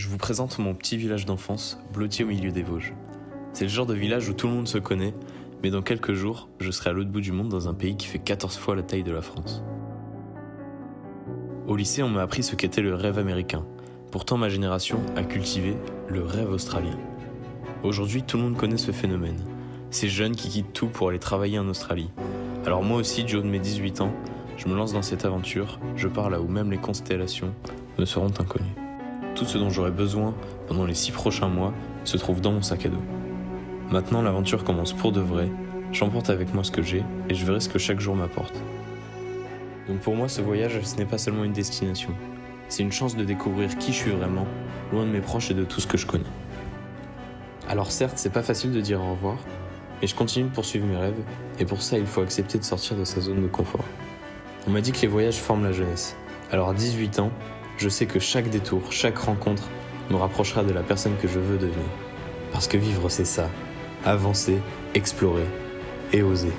je vous présente mon petit village d'enfance, blotti au milieu des Vosges. C'est le genre de village où tout le monde se connaît, mais dans quelques jours, je serai à l'autre bout du monde dans un pays qui fait 14 fois la taille de la France. Au lycée, on m'a appris ce qu'était le rêve américain. Pourtant, ma génération a cultivé le rêve australien. Aujourd'hui, tout le monde connaît ce phénomène. Ces jeunes qui quittent tout pour aller travailler en Australie. Alors moi aussi, du haut de mes 18 ans, je me lance dans cette aventure, je pars là où même les constellations me seront inconnues. Tout ce dont j'aurai besoin pendant les 6 prochains mois se trouve dans mon sac à dos. Maintenant, l'aventure commence pour de vrai, j'emporte avec moi ce que j'ai et je verrai ce que chaque jour m'apporte. Donc pour moi, ce voyage, ce n'est pas seulement une destination. C'est une chance de découvrir qui je suis vraiment, loin de mes proches et de tout ce que je connais. Alors certes, c'est pas facile de dire au revoir, mais je continue de poursuivre mes rêves, et pour ça, il faut accepter de sortir de sa zone de confort. On m'a dit que les voyages forment la jeunesse. Alors à 18 ans, je sais que chaque détour, chaque rencontre me rapprochera de la personne que je veux devenir. Parce que vivre, c'est ça. Avancer, explorer et oser.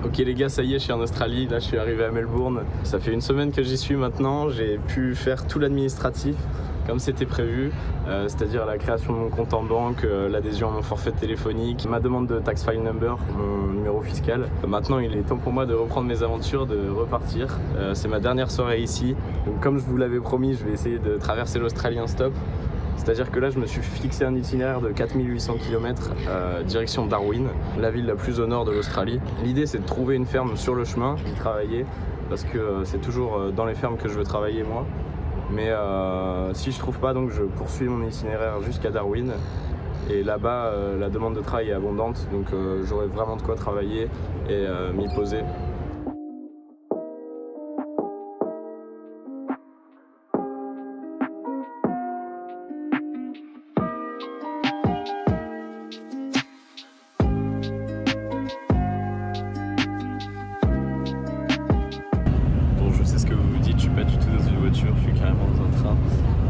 Ok les gars, ça y est, je suis en Australie, là je suis arrivé à Melbourne. Ça fait une semaine que j'y suis maintenant, j'ai pu faire tout l'administratif comme c'était prévu, c'est-à-dire la création de mon compte en banque, l'adhésion à mon forfait téléphonique, ma demande de tax file number, mon numéro fiscal. Maintenant il est temps pour moi de reprendre mes aventures, de repartir. C'est ma dernière soirée ici, donc comme je vous l'avais promis, je vais essayer de traverser l'Australie en stop. C'est-à-dire que là, je me suis fixé un itinéraire de 4800 km direction Darwin, la ville la plus au nord de l'Australie. L'idée, c'est de trouver une ferme sur le chemin, d'y travailler, parce que c'est toujours dans les fermes que je veux travailler moi. Mais si je trouve pas, donc je poursuis mon itinéraire jusqu'à Darwin. Et là-bas, la demande de travail est abondante, donc j'aurai vraiment de quoi travailler et m'y poser. Je sais ce que vous vous dites, je suis pas du tout dans une voiture, je suis carrément dans un train.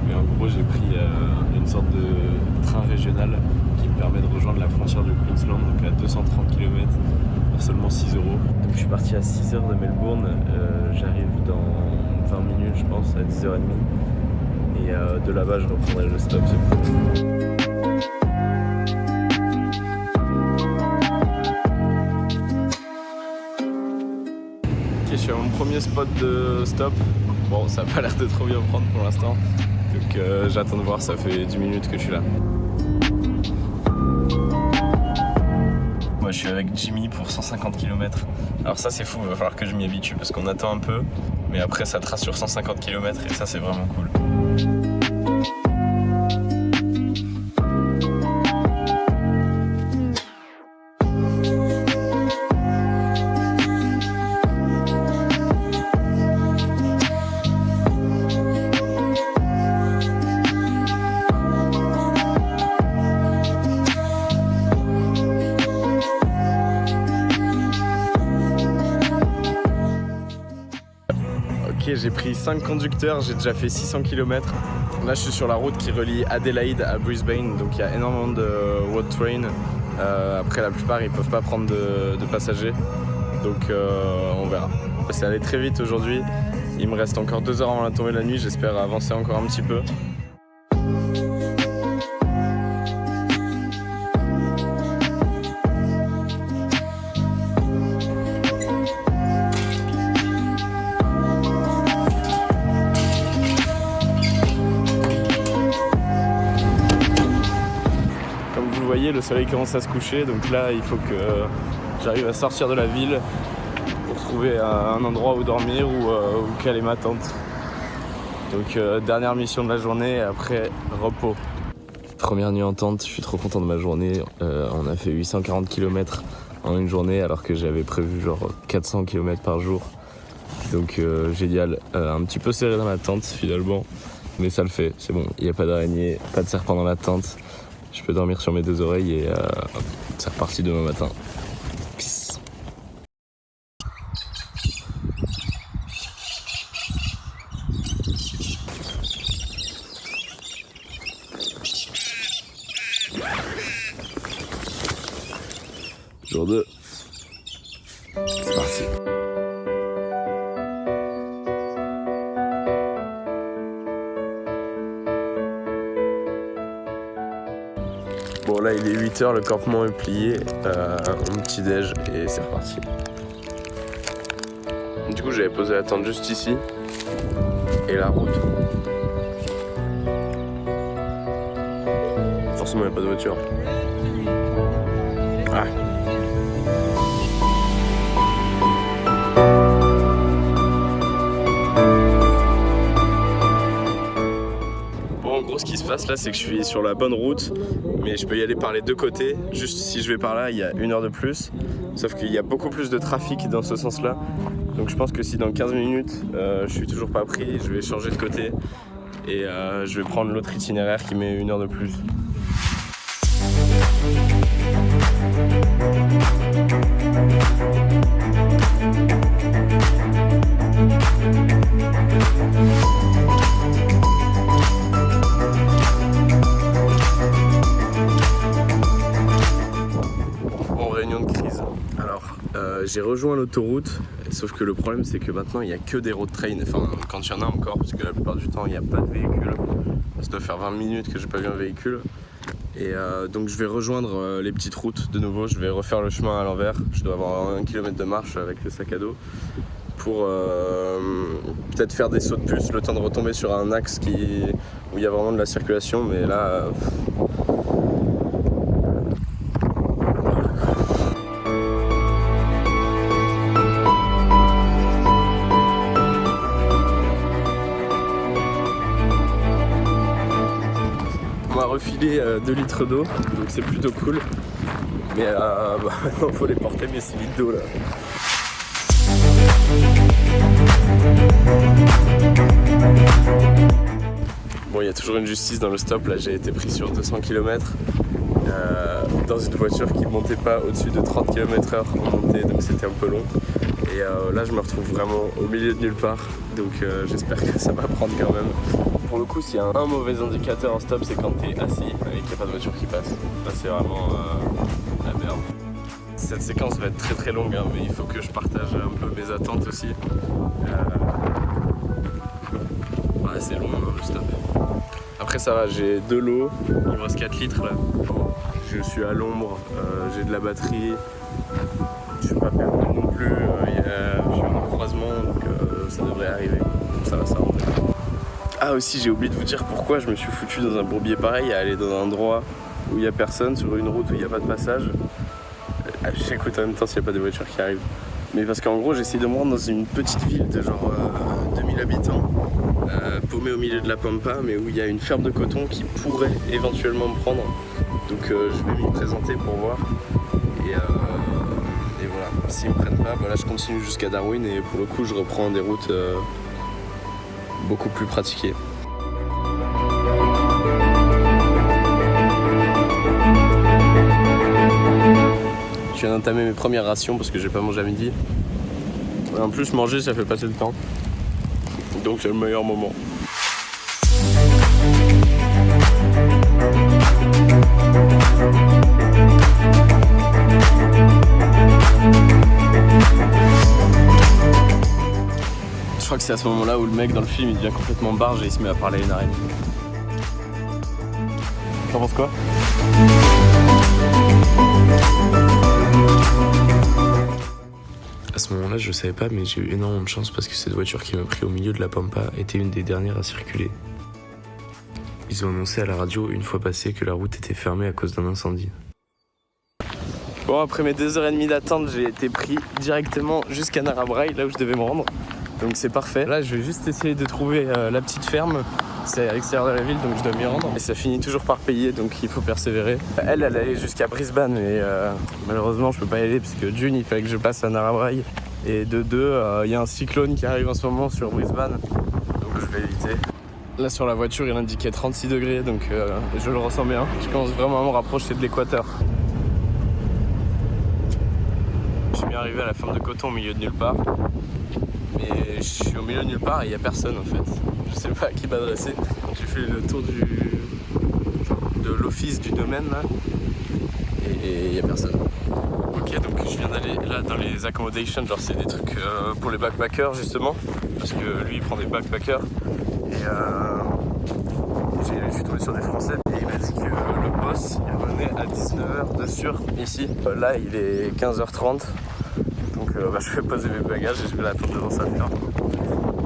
Mais en gros, j'ai pris une sorte de train régional qui me permet de rejoindre la frontière du Queensland, donc à 230 km pour seulement 6 €. Donc je suis parti à 6 heures de Melbourne, j'arrive dans 20 minutes je pense, à 10h30. Et de là-bas, je reprendrai le stop. Je suis à mon premier spot de stop. Bon, ça n'a pas l'air de trop bien prendre pour l'instant. Donc j'attends de voir, ça fait 10 minutes que je suis là. Moi je suis avec Jimmy pour 150 km. Alors ça c'est fou, il va falloir que je m'y habitue parce qu'on attend un peu. Mais après ça trace sur 150 km et ça c'est vraiment cool. J'ai pris 5 conducteurs, j'ai déjà fait 600 km. Là je suis sur la route qui relie Adelaide à Brisbane, donc il y a énormément de road train. Après la plupart ils peuvent pas prendre de passagers, donc on verra. C'est allé très vite aujourd'hui, il me reste encore 2 heures avant la tombée de la nuit, j'espère avancer encore un petit peu. Vous voyez, le soleil commence à se coucher, donc là il faut que j'arrive à sortir de la ville pour trouver un endroit où dormir ou caler ma tente. Donc dernière mission de la journée et après repos. Première nuit en tente, je suis trop content de ma journée. On a fait 840 km en une journée alors que j'avais prévu genre 400 km par jour. Donc génial, un petit peu serré dans la tente finalement, mais ça le fait, c'est bon, il n'y a pas d'araignée, pas de serpent dans la tente. Je peux dormir sur mes 2 oreilles et c'est reparti demain matin. Peace. Jour 2. C'est parti. Bon là il est 8h, le campement est plié, mon petit déj et c'est reparti. Du coup j'avais posé la tente juste ici et la route. Forcément il n'y a pas de voiture. Ah. Bon en gros ce qui se passe là c'est que je suis sur la bonne route mais je peux y aller par les deux côtés. Juste si je vais par là il y a 1 heure de plus. Sauf qu'il y a beaucoup plus de trafic dans ce sens là. Donc je pense que si dans 15 minutes je suis toujours pas pris, je vais changer de côté et je vais prendre l'autre itinéraire qui met 1 heure de plus. Bon, réunion de crise. Alors, j'ai rejoint l'autoroute, sauf que le problème c'est que maintenant il n'y a que des road trains, enfin quand il y en a encore, parce que la plupart du temps il n'y a pas de véhicule. Ça doit faire 20 minutes que j'ai pas vu un véhicule. Et donc je vais rejoindre les petites routes de nouveau, je vais refaire le chemin à l'envers. Je dois avoir 1 kilomètre de marche avec le sac à dos pour peut-être faire des sauts de puce, le temps de retomber sur un axe où il y a vraiment de la circulation, mais là... On m'a refilé 2 litres d'eau, donc c'est plutôt cool. Mais maintenant il faut les porter mes 6 litres d'eau là. Bon, il y a toujours une justice dans le stop, là j'ai été pris sur 200 km dans une voiture qui ne montait pas au-dessus de 30 km/h en montée, donc c'était un peu long. Et là je me retrouve vraiment au milieu de nulle part, donc j'espère que ça va prendre quand même. Pour le coup, s'il y a un mauvais indicateur en stop, c'est quand t'es assis et qu'il n'y a pas de voiture qui passe. Là c'est vraiment la merde. Cette séquence va être très très longue, hein, mais il faut que je partage un peu mes attentes aussi. Ouais, c'est long hein, le stop. Après ça va, j'ai de l'eau, il me reste 4 litres là. Je suis à l'ombre, j'ai de la batterie, je suis pas perdu non plus, je suis en croisement donc ça devrait arriver. Ça va s'arranger. Ah aussi j'ai oublié de vous dire pourquoi je me suis foutu dans un bourbier pareil à aller dans un endroit où il n'y a personne, sur une route où il n'y a pas de passage. J'écoute en même temps s'il n'y a pas de voitures qui arrivent. Mais parce qu'en gros j'essaie de me rendre dans une petite ville de genre 2000 habitants, paumée au milieu de la Pampa, mais où il y a une ferme de coton qui pourrait éventuellement me prendre. Donc je vais m'y présenter pour voir. Et voilà, s'ils me prennent pas, là je continue jusqu'à Darwin et pour le coup je reprends des routes beaucoup plus pratiquées. Je viens d'entamer mes premières rations parce que j'ai pas mangé à midi. Et en plus manger ça fait passer le temps. Donc c'est le meilleur moment. Je crois que c'est à ce moment-là où le mec dans le film il devient complètement barge et il se met à parler à une araignée. T'en penses quoi ? À ce moment-là, je savais pas, mais j'ai eu énormément de chance parce que cette voiture qui m'a pris au milieu de la Pampa était une des dernières à circuler. Ils ont annoncé à la radio une fois passé que la route était fermée à cause d'un incendie. Bon, après mes 2h30 d'attente, j'ai été pris directement jusqu'à Narrabri, là où je devais me rendre. Donc c'est parfait. Là, je vais juste essayer de trouver la petite ferme. C'est à l'extérieur de la ville, donc je dois m'y rendre. Et ça finit toujours par payer, donc il faut persévérer. Elle allait jusqu'à Brisbane, mais malheureusement, je peux pas y aller parce que d'une, il fallait que je passe à Narrabri. Et de deux, il y a un cyclone qui arrive en ce moment sur Brisbane, donc je vais éviter. Là, sur la voiture, il indiquait 36 degrés, donc je le ressens bien. Je commence vraiment à me rapprocher de l'équateur. Je suis bien arrivé à la ferme de coton au milieu de nulle part. Mais je suis au milieu de nulle part et il n'y a personne en fait. Je sais pas à qui m'adresser. J'ai fait le tour de l'office du domaine là et il n'y a personne. Ok, donc je viens d'aller là dans les accommodations, genre c'est des trucs pour les backpackers justement, parce que lui il prend des backpackers et je suis tombé sur des Français et m'a dit que le boss il revenait à 19h de sûr ici. Là il est 15h30. Donc je vais poser mes bagages et je vais l'attendre devant sa ferme.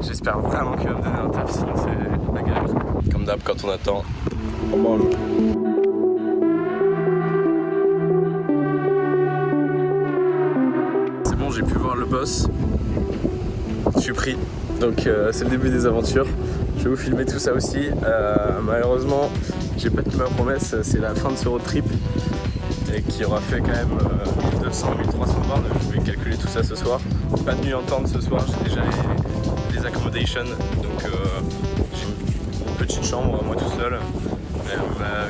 J'espère vraiment qu'il va me donner un taf, sinon c'est la galère. Comme d'hab, quand on attend, on mange. C'est bon, j'ai pu voir le boss. Je suis pris. Donc c'est le début des aventures. Je vais vous filmer tout ça aussi. Malheureusement, j'ai pas tenu ma promesse, c'est la fin de ce road trip. Et qui aura fait quand même 1200, 1300 bornes. Je vais calculer tout ça ce soir. Pas de nuit en tente ce soir, j'ai déjà les accommodations. Donc j'ai une petite chambre, moi tout seul.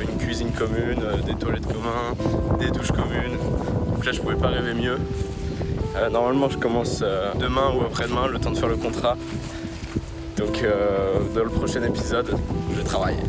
Une cuisine commune, des toilettes communes, des douches communes. Donc là je pouvais pas rêver mieux. Normalement je commence demain ou après-demain, le temps de faire le contrat. Donc dans le prochain épisode, je vais travailler.